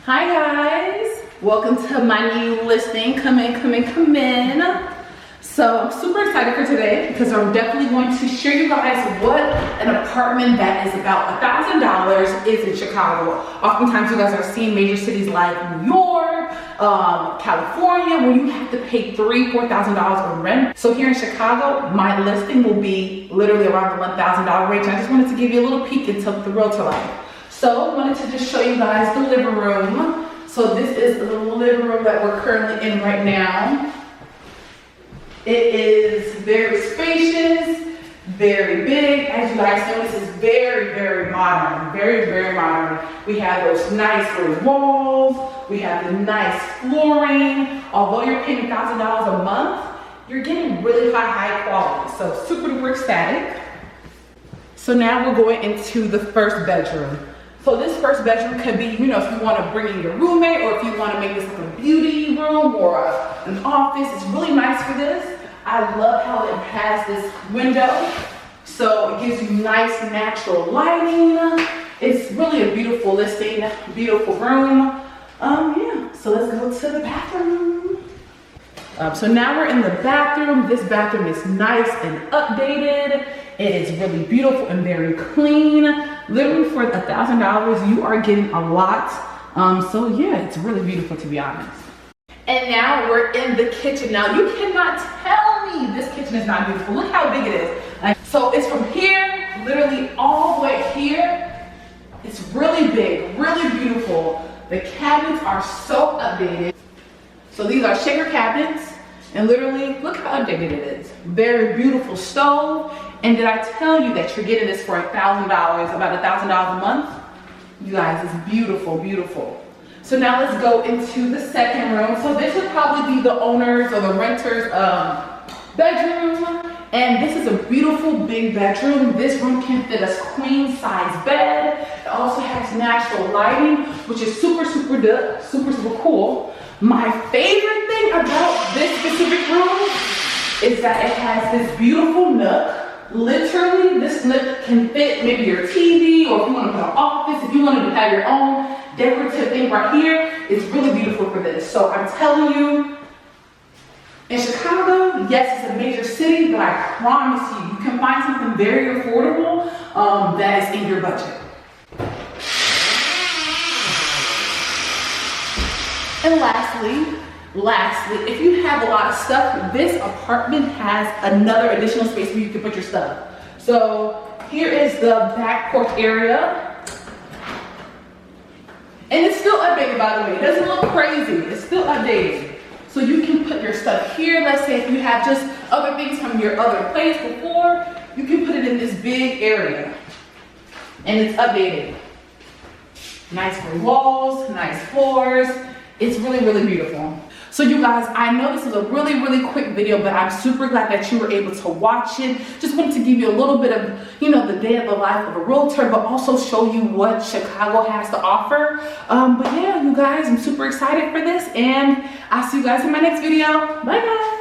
Hi guys, welcome to my new listing. Come in. So I'm super excited for today because I'm definitely going to share you guys what an apartment that is about $1,000 is in Chicago. Oftentimes you guys are seeing major cities like New York, California, where you have to pay $3,000, $4,000 in rent. So here in Chicago, my listing will be literally around the $1,000 range. I just wanted to give you a little peek into the realtor life. So I wanted to just show you guys the living room. So this is the living room that we're currently in right now. It is very spacious, very big. As you guys know, this is very modern, very modern. We have those nice little walls. We have the nice flooring. Although you're paying $1,000 a month, you're getting really high quality. So super duper ecstatic. So now we're going into the first bedroom. So this first bedroom could be, if you want to bring in your roommate, or if you want to make this like a beauty room or an office. It's really nice for this. I love how it has this window. So it gives you nice natural lighting. It's really a beautiful listing, beautiful room. Yeah, so let's go to the bathroom. So now we're in the bathroom. This bathroom is nice and updated. It is really beautiful and very clean. Literally for $1,000, you are getting a lot. So yeah, it's really beautiful, to be honest. And now we're in the kitchen. Now you cannot tell me this kitchen is not beautiful. Look how big it is. So it's from here, literally all the way here. It's really big, really beautiful. The cabinets are so updated. So these are shaker cabinets, and literally look how updated it is. Very beautiful stove. And did I tell you that you're getting this for $1,000, about $1,000 a month? You guys, it's beautiful. So now let's go into the second room. So this would probably be the owner's or the renter's bedroom. And this is a beautiful big bedroom. This room can fit a queen size bed. It also has natural lighting, which is super cool. My favorite thing about this specific room is that it has this beautiful nook. Literally, this nook can fit maybe your TV, or if you want to put an office, if you want to have your own decorative thing right here. It's really beautiful for this. So I'm telling you, in Chicago, yes, it's a major city, but I promise you can find something very affordable that is in your budget. And lastly, if you have a lot of stuff, this apartment has another additional space where you can put your stuff. So here is the back porch area. And it's still updated, by the way. It doesn't look crazy. It's still updated. So you can put your stuff here. Let's say if you have just other things from your other place before, you can put it in this big area. And it's updated. Nice gray walls, nice floors. It's really beautiful. So you guys, I know this is a really quick video, but I'm super glad that you were able to watch it. Just wanted to give you a little bit of, the day of the life of a realtor, but also show you what Chicago has to offer. But yeah, you guys, I'm super excited for this, and I'll see you guys in my next video. Bye guys.